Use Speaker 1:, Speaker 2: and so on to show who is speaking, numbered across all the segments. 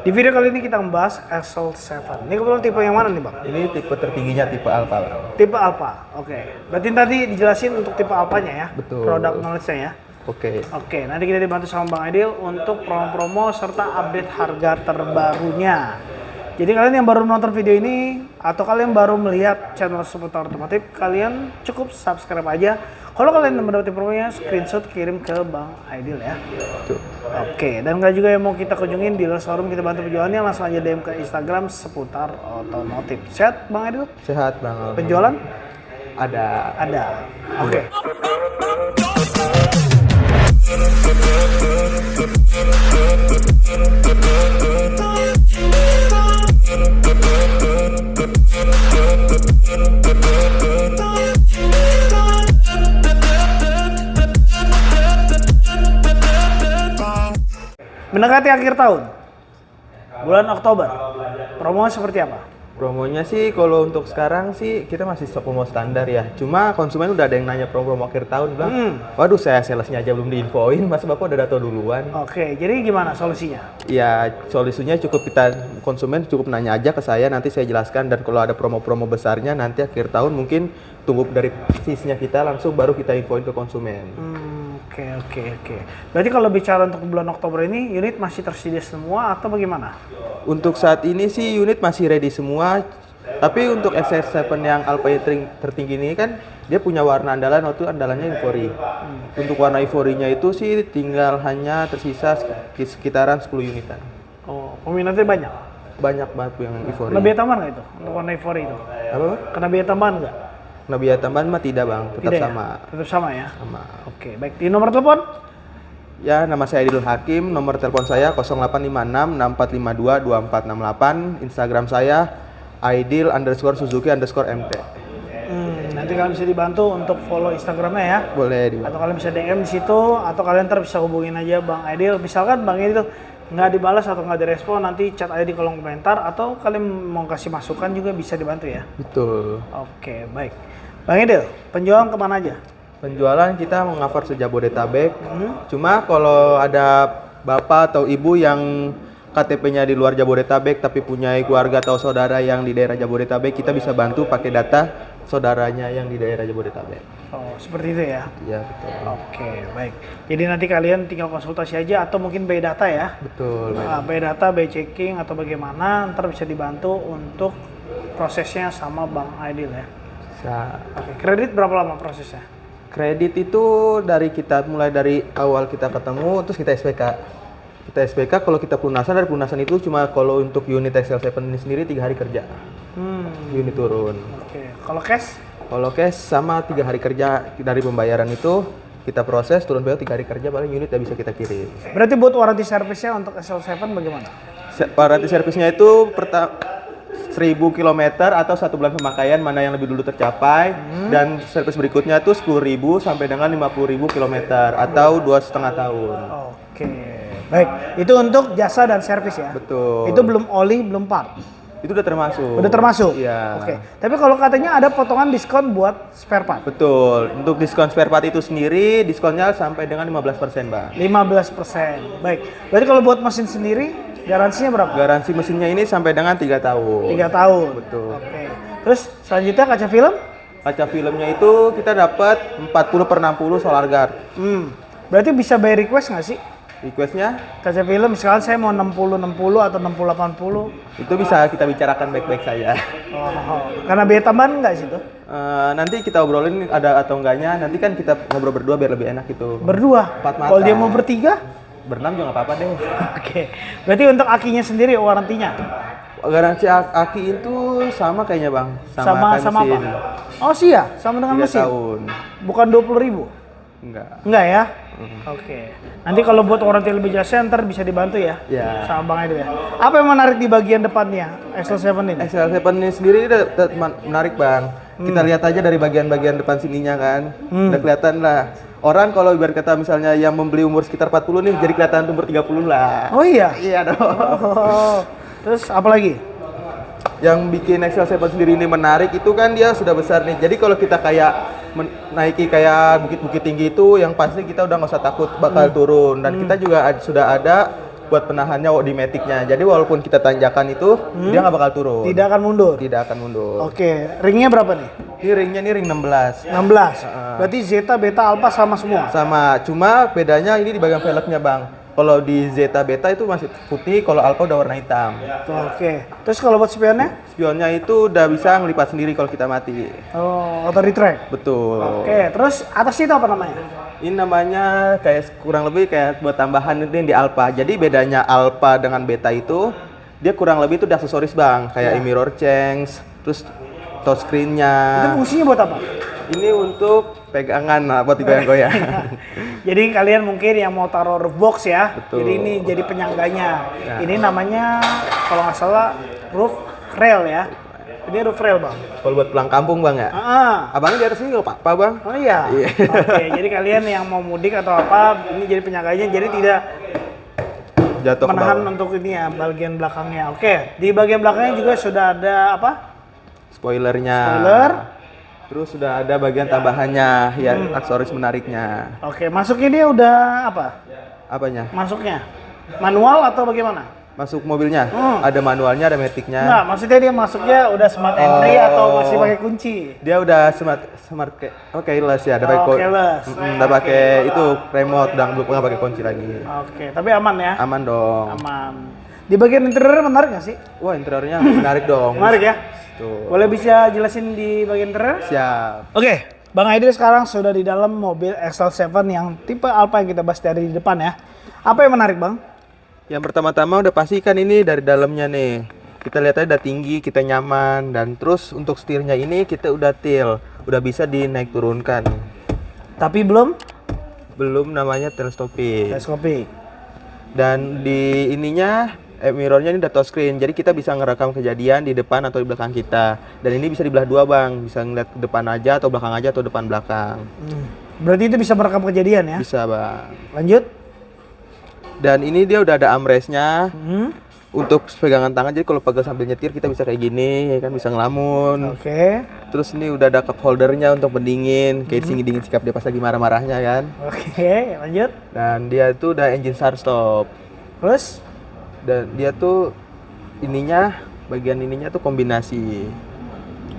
Speaker 1: Di video kali ini kita membahas Excel 7. Ini kebetulan tipe yang mana nih Bang?
Speaker 2: Ini tipe tertingginya tipe Alpha.
Speaker 1: Tipe Alpha, oke. Berarti tadi dijelasin untuk tipe Alphanya ya?
Speaker 2: Betul.
Speaker 1: Produk knowledge-nya ya? Oke, nanti kita dibantu sama Bang Aidil untuk promo-promo serta update harga terbarunya. Jadi kalian yang baru nonton video ini atau kalian baru melihat channel seputar otomotif, kalian cukup subscribe aja. Kalau kalian mendapati promonya, screenshot kirim ke Bang Aidil ya.
Speaker 2: Betul.
Speaker 1: Oke, dan nggak juga yang mau kita kunjungin di showroom kita bantu penjualannya, langsung aja DM ke Instagram seputar otomotif. Sehat Bang Aidil?
Speaker 2: Sehat Bang.
Speaker 1: Penjualan?
Speaker 2: Ada.
Speaker 1: Ada. Oke. Mendekati akhir tahun, bulan Oktober, promo seperti apa?
Speaker 2: Promonya sih kalau untuk sekarang sih kita masih stok promo standar ya. Cuma konsumen udah ada yang nanya promo akhir tahun bilang, waduh saya salesnya aja belum diinfoin, masa bapak udah datang duluan.
Speaker 1: Oke, jadi gimana solusinya?
Speaker 2: Ya solusinya cukup konsumen cukup nanya aja ke saya, nanti saya jelaskan, dan kalau ada promo-promo besarnya nanti akhir tahun mungkin tunggu dari sisinya kita langsung baru kita infoin ke konsumen.
Speaker 1: Oke. Berarti kalau bicara untuk bulan Oktober ini, unit masih tersedia semua atau bagaimana?
Speaker 2: Untuk saat ini sih unit masih ready semua. Tapi untuk XS7 yang Alpha tertinggi ini kan dia punya warna andalan, waktu andalannya Ivory. Untuk warna Ivory-nya itu sih tinggal hanya tersisa sekitaran 10 unitan.
Speaker 1: Oh, peminatnya banyak?
Speaker 2: Banyak banget yang Ivory.
Speaker 1: Kena biaya tambahan nggak itu? Untuk warna Ivory itu?
Speaker 2: Apa?
Speaker 1: Kena biaya tambahan nggak?
Speaker 2: Kena biaya tambahan mah tidak Bang, tetap
Speaker 1: tidak
Speaker 2: sama.
Speaker 1: Ya? Tetap sama ya?
Speaker 2: Sama.
Speaker 1: Oke, baik. Di nomor telepon?
Speaker 2: Ya, nama saya Aidil Hakim, nomor telepon saya 0856 6452 2468, Instagram saya Aidil_Suzuki_MT.
Speaker 1: Nanti kalian bisa dibantu untuk follow Instagramnya ya.
Speaker 2: Boleh dibantu.
Speaker 1: Atau kalian bisa DM di situ, atau kalian ntar bisa hubungin aja Bang Aidil. Misalkan Bang Aidil nggak dibalas atau nggak direspon, nanti chat aja di kolom komentar, atau kalian mau kasih masukan juga bisa dibantu ya.
Speaker 2: Betul.
Speaker 1: Oke, baik. Bang Aidil, penjualan kemana aja?
Speaker 2: Penjualan kita meng-cover se-Jabodetabek. Cuma kalau ada bapak atau ibu yang KTP-nya di luar Jabodetabek tapi punya keluarga atau saudara yang di daerah Jabodetabek, kita bisa bantu pakai data saudaranya yang di daerah Jabodetabek.
Speaker 1: Oh, seperti itu ya?
Speaker 2: Iya, betul.
Speaker 1: Oke, baik. Jadi nanti kalian tinggal konsultasi aja atau mungkin by data ya?
Speaker 2: Betul.
Speaker 1: By data, by checking atau bagaimana, ntar bisa dibantu untuk prosesnya sama Bang Aidil ya?
Speaker 2: Bisa.
Speaker 1: Oke, kredit berapa lama prosesnya?
Speaker 2: Kredit itu mulai dari awal kita ketemu terus kita SPK. Kita SPK, kalau kita pelunasan, dari pelunasan itu cuma kalau untuk unit XL7 ini sendiri 3 hari kerja. Unit turun.
Speaker 1: Oke, kalau cash?
Speaker 2: Kalau cash sama 3 hari kerja dari pembayaran itu kita proses, turun PO 3 hari kerja, paling unit udah bisa kita kirim.
Speaker 1: Berarti buat warranty service-nya untuk XL7 bagaimana?
Speaker 2: Warranty service-nya itu 1000 km atau 1 bulan pemakaian, mana yang lebih dulu tercapai, dan service berikutnya itu 10.000 sampai dengan 50.000 km atau 2,5 tahun.
Speaker 1: Oke, baik. Itu untuk jasa dan servis ya?
Speaker 2: Betul.
Speaker 1: Itu belum oli, belum part?
Speaker 2: Itu udah termasuk.
Speaker 1: Udah termasuk?
Speaker 2: Iya.
Speaker 1: Oke. Tapi kalau katanya ada potongan diskon buat spare part?
Speaker 2: Betul. Untuk diskon spare part itu sendiri, diskonnya sampai dengan 15% Bang.
Speaker 1: 15%. Baik. Berarti kalau buat mesin sendiri, garansinya berapa?
Speaker 2: Garansi mesinnya ini sampai dengan 3 tahun.
Speaker 1: 3 tahun?
Speaker 2: Betul.
Speaker 1: Oke. Terus selanjutnya kaca film?
Speaker 2: Kaca filmnya itu kita dapat 40/60 solar guard.
Speaker 1: Berarti bisa by request nggak sih?
Speaker 2: Requestnya
Speaker 1: Kaca film, misalkan saya mau 60-60 atau 60-80.
Speaker 2: itu bisa kita bicarakan baik-baik saja.
Speaker 1: Oh, karena biaya tambahan nggak sih itu?
Speaker 2: Nanti kita obrolin ada atau enggaknya. Nanti kan kita ngobrol berdua biar lebih enak gitu.
Speaker 1: Berdua?
Speaker 2: 4 mata.
Speaker 1: Kalau dia mau bertiga?
Speaker 2: Berenam juga nggak apa-apa deh.
Speaker 1: Oke. Berarti untuk akinya sendiri warantinya?
Speaker 2: Garansi aki itu sama kayaknya Bang.
Speaker 1: Sama
Speaker 2: kayak
Speaker 1: apa?
Speaker 2: mesin.
Speaker 1: Oh iya, sama dengan
Speaker 2: 3
Speaker 1: mesin?
Speaker 2: tahun.
Speaker 1: Bukan 20.000?
Speaker 2: Enggak.
Speaker 1: Enggak ya? Oke. Nanti kalau buat warranty lebih jelasnya ntar bisa dibantu ya?
Speaker 2: Ya.
Speaker 1: Sama Bang Aidil ya. Apa yang menarik di bagian depannya XL7 ini?
Speaker 2: XL7 ini sendiri menarik Bang. Kita lihat aja dari bagian-bagian depan sininya kan. Udah kelihatan lah. Orang kalau ibarat kata misalnya yang membeli umur sekitar 40 nih jadi kelihatan umur 30 lah.
Speaker 1: Oh iya?
Speaker 2: Iya dong.
Speaker 1: Oh. Terus apa lagi?
Speaker 2: Yang bikin XL7 sendiri ini menarik itu kan dia sudah besar nih. Jadi kalau kita kayak menaiki kayak bukit-bukit tinggi itu yang pasti kita udah nggak usah takut bakal turun. Dan kita juga sudah ada buat penahannya di maticnya. Jadi walaupun kita tanjakan itu dia nggak bakal turun.
Speaker 1: Tidak akan mundur.
Speaker 2: Tidak akan mundur.
Speaker 1: Oke, ringnya berapa nih?
Speaker 2: Ini ringnya nih ring 16.
Speaker 1: 16. Berarti Zeta, Beta, Alpha sama semua.
Speaker 2: Sama, cuma bedanya ini di bagian velgnya bang. Kalau di Zeta Beta itu masih putih, kalau Alpha udah warna hitam.
Speaker 1: Oke. Terus kalau buat spionnya?
Speaker 2: Spionnya itu udah bisa ngelipat sendiri kalau kita mati.
Speaker 1: Oh, auto retract.
Speaker 2: Betul.
Speaker 1: Oke, terus atas itu apa namanya?
Speaker 2: Ini namanya kayak kurang lebih kayak buat tambahan ini di Alpha. Jadi bedanya Alpha dengan Beta itu dia kurang lebih itu di aksesoris bang, kayak mirror change, terus touchscreen-nya.
Speaker 1: Itu fungsinya buat apa?
Speaker 2: Ini untuk pegangan buat digoyang-goyang.
Speaker 1: Jadi kalian mungkin yang mau taruh roof box ya.
Speaker 2: Betul.
Speaker 1: Jadi ini jadi penyangganya.
Speaker 2: Ya.
Speaker 1: Ini namanya kalau nggak salah roof rail ya. Ini roof rail bang.
Speaker 2: Kalau buat pulang kampung bang ya. Abangnya dari sini nggak apa-apa bang.
Speaker 1: Oh iya.
Speaker 2: Iya.
Speaker 1: Oke, jadi kalian yang mau mudik atau apa, ini jadi penyangganya, jadi tidak
Speaker 2: Jatuh ke
Speaker 1: menahan
Speaker 2: bawah.
Speaker 1: untuk ini ya bagian belakangnya. Oke, di bagian belakangnya juga sudah ada apa?
Speaker 2: Spoilernya.
Speaker 1: Spoiler.
Speaker 2: Terus sudah ada bagian tambahannya, ya aksesoris menariknya.
Speaker 1: Oke, masuknya dia udah apa?
Speaker 2: Apanya?
Speaker 1: Masuknya manual atau bagaimana?
Speaker 2: Masuk mobilnya, ada manualnya, ada maticnya.
Speaker 1: Enggak, maksudnya dia masuknya udah smart entry atau masih pakai kunci?
Speaker 2: Dia udah smart keyless ya, ada pakai
Speaker 1: keyless.
Speaker 2: udah pakai itu remote, dan belum nggak pakai kunci lagi.
Speaker 1: Oke, tapi aman ya?
Speaker 2: Aman dong.
Speaker 1: Aman. Di bagian interior menarik nggak sih?
Speaker 2: Wah, interiornya menarik dong.
Speaker 1: Menarik ya?
Speaker 2: Tuh.
Speaker 1: Boleh bisa jelasin di bagian interior?
Speaker 2: Siap.
Speaker 1: Oke, Bang Aidil sekarang sudah di dalam mobil XL7 yang tipe Alpha yang kita bahas dari di depan ya. Apa yang menarik Bang?
Speaker 2: Yang pertama-tama udah pastikan ini dari dalamnya nih. Kita lihat aja udah tinggi, kita nyaman, dan terus untuk setirnya ini kita udah tilt, udah bisa dinaik turunkan.
Speaker 1: Tapi belum
Speaker 2: Namanya teleskopik.
Speaker 1: teleskopik.
Speaker 2: Dan di ininya mirrornya ini udah touchscreen, jadi kita bisa ngerekam kejadian di depan atau di belakang kita. Dan ini bisa dibelah dua bang, bisa ngeliat ke depan aja atau belakang aja atau depan belakang.
Speaker 1: Berarti itu bisa merekam kejadian ya?
Speaker 2: Bisa bang.
Speaker 1: Lanjut.
Speaker 2: Dan ini dia udah ada armrestnya untuk pegangan tangan, jadi kalau pegang sambil nyetir kita bisa kayak gini, ya kan, bisa ngelamun.
Speaker 1: Oke.
Speaker 2: Terus ini udah ada cup holdernya untuk pendingin, kayak dingin sikap dia pas lagi marah-marahnya kan.
Speaker 1: Oke, lanjut.
Speaker 2: Dan dia tuh udah engine start stop.
Speaker 1: Terus?
Speaker 2: Dan dia tuh bagian ininya tuh kombinasi.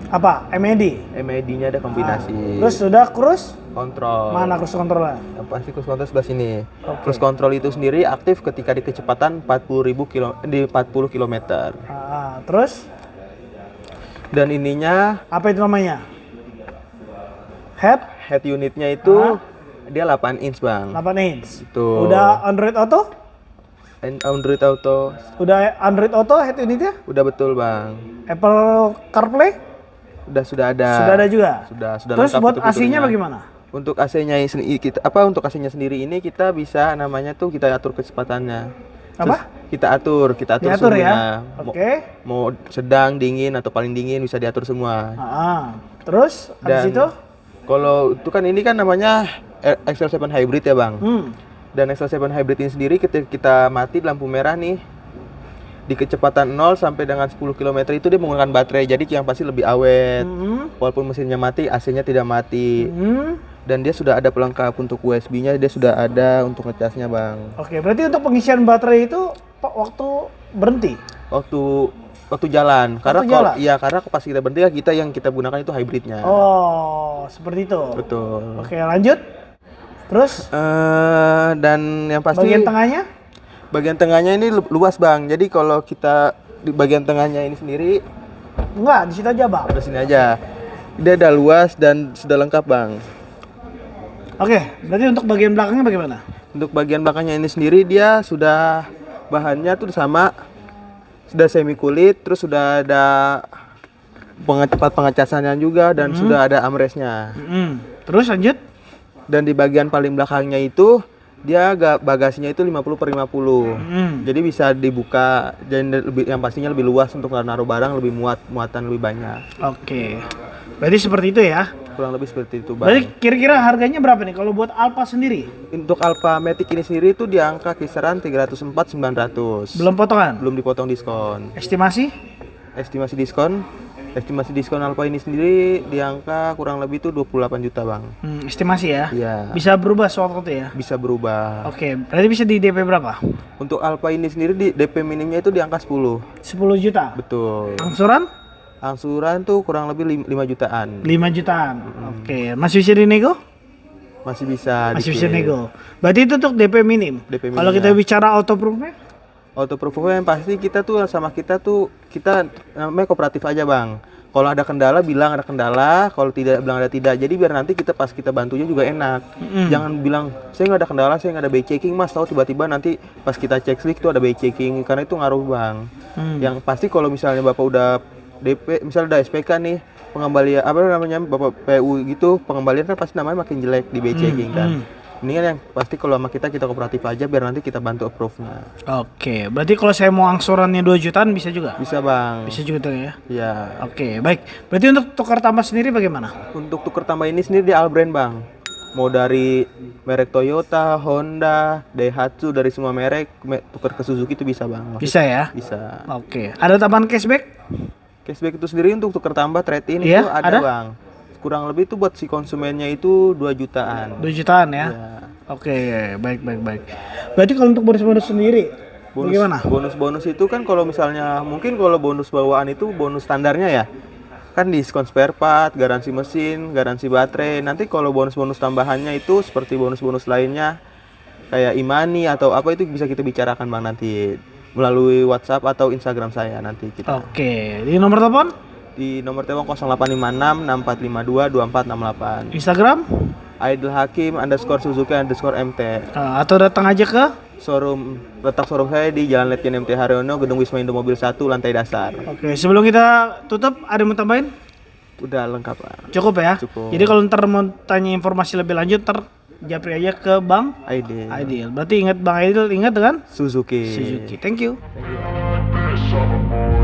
Speaker 1: Apa? MED?
Speaker 2: MED-nya ada kombinasi.
Speaker 1: Terus sudah cruise?
Speaker 2: Kontrol.
Speaker 1: Mana cruise controlnya?
Speaker 2: Yang pasti cruise control sebelah sini.
Speaker 1: Oke.
Speaker 2: Cruise control itu sendiri aktif ketika di kecepatan 40 km.
Speaker 1: Terus?
Speaker 2: Dan ininya
Speaker 1: Apa itu namanya? Head
Speaker 2: unitnya itu dia 8 inch bang.
Speaker 1: 8 inch.
Speaker 2: Itu.
Speaker 1: Udah Android Auto?
Speaker 2: Android Auto.
Speaker 1: Udah Android Auto head unitnya?
Speaker 2: Udah betul bang.
Speaker 1: Apple CarPlay?
Speaker 2: Sudah ada.
Speaker 1: Sudah ada juga.
Speaker 2: Sudah
Speaker 1: Terus
Speaker 2: lengkap
Speaker 1: buat
Speaker 2: fitur-fiturnya.
Speaker 1: AC-nya bagaimana?
Speaker 2: Untuk AC-nya untuk AC-nya sendiri ini kita bisa namanya tuh kita atur kecepatannya.
Speaker 1: Apa?
Speaker 2: Kita atur
Speaker 1: Diatur
Speaker 2: semuanya.
Speaker 1: ya. Oke.
Speaker 2: Mau sedang, dingin atau paling dingin bisa diatur semua.
Speaker 1: Terus habis
Speaker 2: Dan
Speaker 1: itu?
Speaker 2: kalau itu kan ini kan namanya XL7 Hybrid ya bang. Dan XL7 Hybrid ini sendiri ketika kita mati lampu merah nih di kecepatan 0 sampai dengan 10 km itu dia menggunakan baterai, jadi yang pasti lebih awet. Walaupun mesinnya mati, AC-nya tidak mati. Dan dia sudah ada pelengkap untuk USB-nya, dia sudah ada untuk ngecasnya bang.
Speaker 1: Oke, berarti untuk pengisian baterai itu waktu berhenti?
Speaker 2: Waktu jalan. Karena
Speaker 1: jalan?
Speaker 2: karena pas kita berhenti yang kita gunakan itu hybridnya.
Speaker 1: Oh, seperti itu.
Speaker 2: Betul.
Speaker 1: Oke, lanjut. Terus?
Speaker 2: Dan yang pasti
Speaker 1: Bagian tengahnya?
Speaker 2: bagian tengahnya ini luas bang. Jadi kalau kita di bagian tengahnya ini sendiri,
Speaker 1: Enggak, di situ aja bang.
Speaker 2: di sini aja. Dia ada luas dan sudah lengkap bang.
Speaker 1: Oke, berarti untuk bagian belakangnya bagaimana?
Speaker 2: Untuk bagian belakangnya ini sendiri dia sudah bahannya tuh sudah semi kulit, terus sudah ada pengecasannya juga dan sudah ada armrestnya.
Speaker 1: Terus lanjut?
Speaker 2: Dan di bagian paling belakangnya itu dia bagasinya itu 50/50. Jadi bisa dibuka dan yang pastinya lebih luas untuk naruh barang, lebih muatan lebih banyak.
Speaker 1: Oke. Berarti seperti itu ya.
Speaker 2: Kurang lebih seperti itu,
Speaker 1: Berarti
Speaker 2: bang.
Speaker 1: kira-kira harganya berapa nih kalau buat Alpha sendiri?
Speaker 2: Untuk Alpha Matic ini sendiri itu di angka kisaran 304.900.
Speaker 1: Belum potongan?
Speaker 2: Belum dipotong diskon.
Speaker 1: Estimasi?
Speaker 2: Estimasi diskon Estimasi diskon Alfa ini sendiri di angka kurang lebih itu 28 juta bang.
Speaker 1: Estimasi ya?
Speaker 2: Iya.
Speaker 1: Bisa berubah sewaktu ya?
Speaker 2: Bisa berubah.
Speaker 1: Oke, berarti bisa di DP berapa?
Speaker 2: Untuk Alfa ini sendiri di DP minimnya itu di angka 10.
Speaker 1: 10 juta?
Speaker 2: Betul.
Speaker 1: Angsuran?
Speaker 2: Angsuran tuh kurang lebih 5 jutaan.
Speaker 1: 5 jutaan. Oke, masih bisa dinego?
Speaker 2: Masih bisa.
Speaker 1: Masih
Speaker 2: dikit.
Speaker 1: bisa nego. Berarti itu untuk DP minim.
Speaker 2: DP
Speaker 1: Kalau
Speaker 2: minim,
Speaker 1: kita
Speaker 2: ya.
Speaker 1: bicara auto proof-nya?
Speaker 2: Auto performa yang pasti kita namanya kooperatif aja bang. Kalau ada kendala bilang ada kendala, kalau tidak bilang ada tidak. Jadi biar nanti kita pas kita bantunya juga enak. Jangan bilang saya nggak ada kendala, saya nggak ada BI checking mas. Tahu tiba-tiba nanti pas kita cek slik itu ada BI checking, karena itu ngaruh bang. Yang pasti kalau misalnya bapak udah DP, misalnya udah SPK nih, pengembalian apa namanya bapak PU gitu, pengembalian kan pasti namanya makin jelek di BI checking kan. Ini kan yang pasti kalau sama kita kooperatif aja biar nanti kita bantu approve-nya.
Speaker 1: Oke, berarti kalau saya mau angsurannya 2 jutaan bisa juga?
Speaker 2: Bisa bang.
Speaker 1: Bisa juga tuh ya?
Speaker 2: Iya.
Speaker 1: Oke, baik. Berarti untuk tukar tambah sendiri bagaimana?
Speaker 2: Untuk tuker tambah ini sendiri di Albrand bang. Mau dari merek Toyota, Honda, Daihatsu, dari semua merek tuker ke Suzuki itu bisa bang.
Speaker 1: Bisa ya?
Speaker 2: Bisa.
Speaker 1: Oke, ada tambahan cashback?
Speaker 2: Cashback itu sendiri untuk tuker tambah trade-in
Speaker 1: Iya,
Speaker 2: itu ada
Speaker 1: ada?
Speaker 2: bang. Kurang lebih itu buat si konsumennya itu 2 jutaan.
Speaker 1: 2 jutaan ya?
Speaker 2: Iya.
Speaker 1: Oke, baik. Berarti kalau untuk bonus-bonus sendiri, bagaimana?
Speaker 2: Bonus itu kan kalau misalnya mungkin kalau bonus bawaan itu bonus standarnya ya. Kan diskon spare part, garansi mesin, garansi baterai. Nanti kalau bonus-bonus tambahannya itu seperti bonus-bonus lainnya kayak imani atau apa itu bisa kita bicarakan bang nanti melalui WhatsApp atau Instagram saya nanti kita.
Speaker 1: Oke, di nomor telepon?
Speaker 2: Di nomor telepon 0856 6452 2468.
Speaker 1: Instagram?
Speaker 2: Aidil Hakim _Suzuki_MT.
Speaker 1: Atau datang aja ke?
Speaker 2: Letak showroom saya di Jalan Letjen MT Haryono, Gedung Wisma Indomobil 1, lantai dasar.
Speaker 1: Oke, sebelum kita tutup, ada yang mau tambahin?
Speaker 2: Udah lengkap Pak.
Speaker 1: Cukup ya?
Speaker 2: Cukup.
Speaker 1: Jadi kalau ntar mau tanya informasi lebih lanjut, ntar japri aja ke Bang
Speaker 2: Aidil.
Speaker 1: Aidil. Berarti ingat Bang Aidil, ingat dengan
Speaker 2: Suzuki.
Speaker 1: Suzuki. Thank you.
Speaker 2: Thank you.